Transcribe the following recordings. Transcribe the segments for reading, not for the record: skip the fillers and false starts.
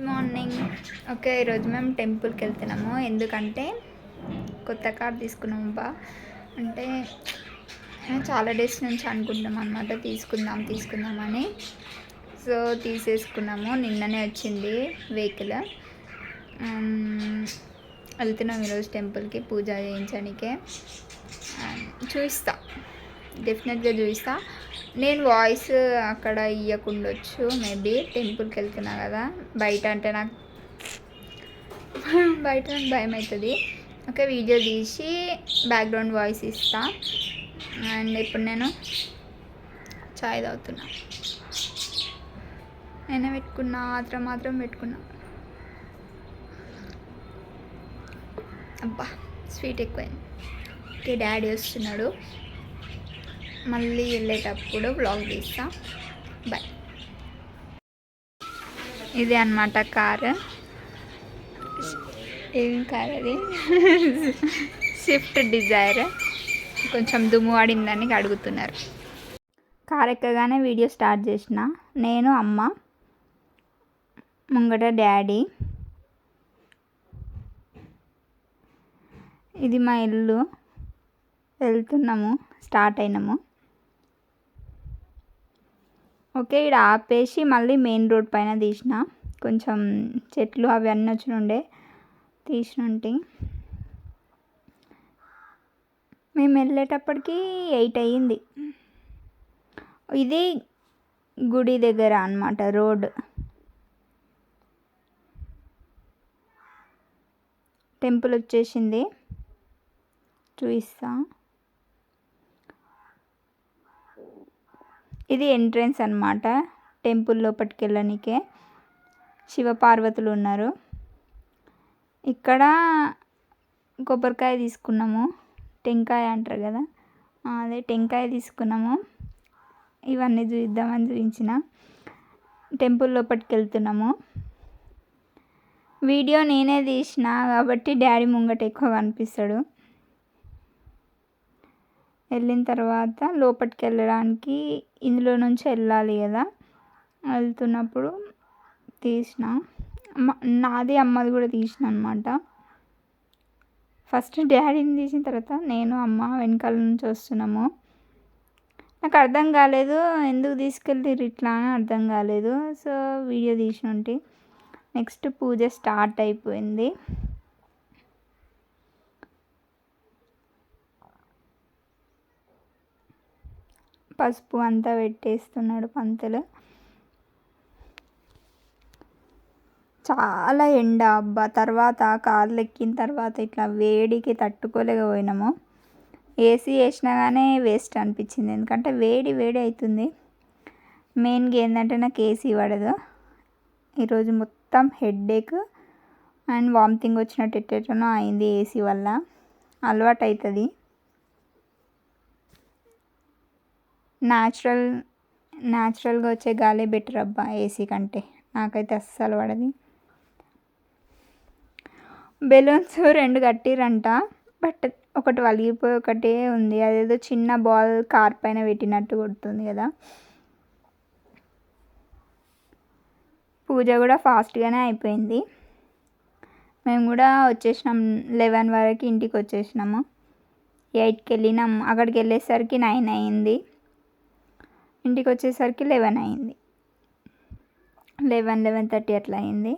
Morning. Okay, ఈరోజు మేము టెంపుల్కి వెళ్తున్నాము. ఎందుకంటే కొత్త కార్ తీసుకున్నాము అంటే చాలా డేస్ నుంచి అనుకుంటున్నాం అనమాట, తీసుకుందామని. సో తీసేసుకున్నాము, నిన్ననే వచ్చింది వెహికల్. వెళ్తున్నాం ఈరోజు టెంపుల్కి పూజ చేయించడానికే. చూపిస్తా, డెఫినెట్గా చూపిస్తా. నేను వాయిస్ అక్కడ ఇవ్వకుండొచ్చు, మేబీ టెంపుల్కి వెళ్తున్నా కదా, బయట నాకు భయం అవుతుంది. ఓకే, వీడియో తీసి బ్యాక్గ్రౌండ్ వాయిస్ ఇస్తా. అండ్ ఇప్పుడు నేను చాయ్ తాగుతున్నా. నేనే పెట్టుకున్నా, మాత్రం పెట్టుకున్నా. అబ్బా, స్వీట్ ఎక్కువైంది. ఓకే, డాడీ వస్తున్నాడు, మళ్ళీ వెళ్ళేటప్పుడు వ్లాగ్ తీస్తా. బాయ్. ఇది అన్నమాట కారు. ఏం కార్ అది? Swift Dzire. కొంచెం దుమ్ము పడిందని అడుగుతున్నారు. కార్ ఎక్కగానే వీడియో స్టార్ట్ చేసిన. నేను, అమ్మ, ముంగట డాడీ. ఇది మా ఇల్లు. వెళ్తున్నాము, స్టార్ట్ అయినాము. ఓకే, ఇక్కడ ఆపేసి మళ్ళీ మెయిన్ రోడ్ పైన తీసిన. కొంచెం చెట్లు అవి అన్నీ వచ్చినుండే, తీసినంటి. మేము వెళ్ళేటప్పటికి 8 అయ్యింది. ఇది గుడి దగ్గర అన్నమాట, రోడ్. టెంపుల్ వచ్చేసింది, చూపిస్తా. ఇది ఎంట్రన్స్ అన్నమాట, టెంపుల్ లోపలికి వెళ్ళడానికే. శివపార్వతులు ఉన్నారు. ఇక్కడ కొబ్బరికాయ తీసుకున్నాము, టెంకాయ అంటారు కదా, అదే టెంకాయ తీసుకున్నాము. ఇవన్నీ చూద్దామని చూపించిన. టెంపుల్ లోపలికి వెళ్తున్నాము. వీడియో నేనే తీసిన కాబట్టి డాడీ ముంగట ఎక్కువ కనిపిస్తాడు. వెళ్ళిన తర్వాత లోపలికి వెళ్ళడానికి ఇందులో నుంచి వెళ్ళాలి కదా, వెళ్తున్నప్పుడు తీసిన. నాది అమ్మది కూడా తీసిన అనమాట. ఫస్ట్ డాడీని తీసిన తర్వాత నేను, అమ్మ వెనకాల నుంచి వస్తున్నాము. నాకు అర్థం కాలేదు, ఎందుకు తీసుకెళ్ళిర్రు ఇట్లా అని అర్థం కాలేదు. సో వీడియో తీసినంటి. నెక్స్ట్ పూజ స్టార్ట్ అయిపోయింది. పసుపు అంతా పెట్టేస్తున్నాడు పంతులు. చాలా ఎండ అబ్బా. తర్వాత కార్లు ఎక్కిన తర్వాత ఇట్లా వేడికి తట్టుకోలేకపోయినాము. ఏసీ వేసినా కానీ వేస్ట్ అనిపించింది, ఎందుకంటే వేడి అవుతుంది. మెయిన్గా ఏంటంటే నాకు ఏసీ పడదు. ఈరోజు మొత్తం హెడేక్ అండ్ వామిటింగ్ వచ్చినట్టు ఎట్టేటనో అయింది ఏసీ వల్ల. అలవాటు అవుతుంది. న్యాచురల్గా వచ్చే గాలే బెటర్ అబ్బా ఏసీ కంటే. నాకైతే అస్సలు పడది. బెలూన్స్ 2 కట్టిరంట, బట్ ఒకటి వలిగిపోయి ఒకటే ఉంది. అదేదో చిన్న బాల్ కార్ పైన పెట్టినట్టు కొడుతుంది కదా. పూజ కూడా ఫాస్ట్గానే అయిపోయింది. మేము కూడా వచ్చేసినాం, 11 వరకు ఇంటికి వచ్చేసినాము. 8కి వెళ్ళినాము. అక్కడికి వెళ్ళేసరికి 9 అయింది. ఇంటికి వచ్చేసరికి 11 అయింది. 11:30 అట్లా అయింది.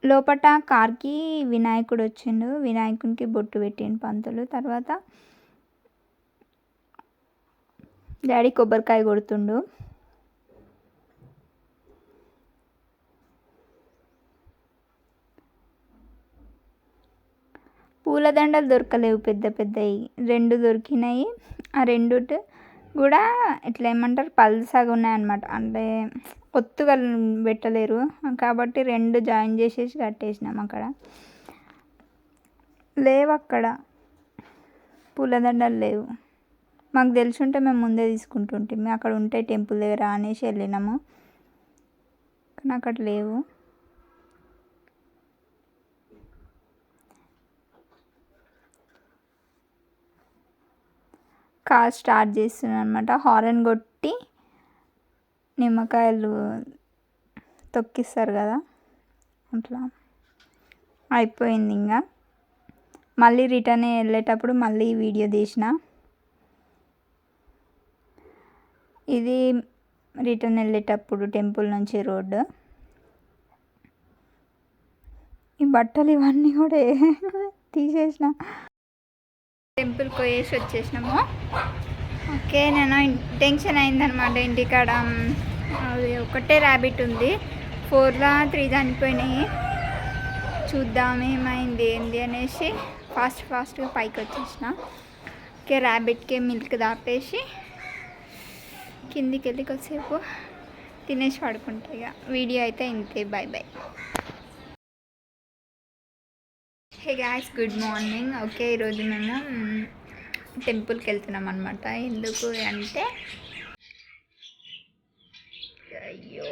లోపల కార్కి వినాయకుడు వచ్చిండు, వినాయకునికి బొట్టు పెట్టిండు పంతులు. తర్వాత డాడీ కొబ్బరికాయ కొడుతుండు. పూలదండలు దొరకలేవు, పెద్ద పెద్దవి 2 దొరికినాయి. ఆ 2 కూడా ఇట్లా ఏమంటారు, పల్సగా ఉన్నాయన్నమాట. అంటే ఒత్తుగా పెట్టలేరు కాబట్టి 2 జాయిన్ చేసేసి కట్టేసినాం. అక్కడ లేవు, అక్కడ పూలదండలు లేవు. మాకు తెలిసి ఉంటే మేము ముందే తీసుకుంటుంటాం. అక్కడ ఉంటే టెంపుల్ దగ్గర అనేసి వెళ్ళినాము, కానీ అక్కడ లేవు. కార్ స్టార్ట్ చేస్తున్నాను అనమాట. హారన్ కొట్టి నిమ్మకాయలు తొక్కిస్తారు కదా, అట్లా అయిపోయింది. ఇంకా మళ్ళీ రిటర్న్ వెళ్ళేటప్పుడు మళ్ళీ వీడియో తీసిన. ఇది రిటర్న్ వెళ్ళేటప్పుడు టెంపుల్ నుంచి రోడ్డు. ఈ బట్టలు ఇవన్నీ కూడా తీసేసిన. టెంపుల్కి పోయేసి వచ్చేసినాము. ఓకే, నేను టెన్షన్ అయిందనమాట. ఇంటికాడ అది ఒకటే ర్యాబిట్ ఉంది, 4లా 3 చనిపోయినాయి. చూద్దాం ఏమైంది ఏంది అనేసి ఫాస్ట్గా పైకి వచ్చేసిన. ఓకే, ర్యాబిట్కి మిల్క్ దాపేసి కిందికి వెళ్ళి కొద్దిసేపు తినేసి పడుకుంటా. ఇక వీడియో అయితే ఇంతే. Bye bye. Hey guys, good morning. Okay, ఈరోజు మేము టెంపుల్కి వెళ్తున్నాం అనమాట. ఎందుకు అంటే అయ్యో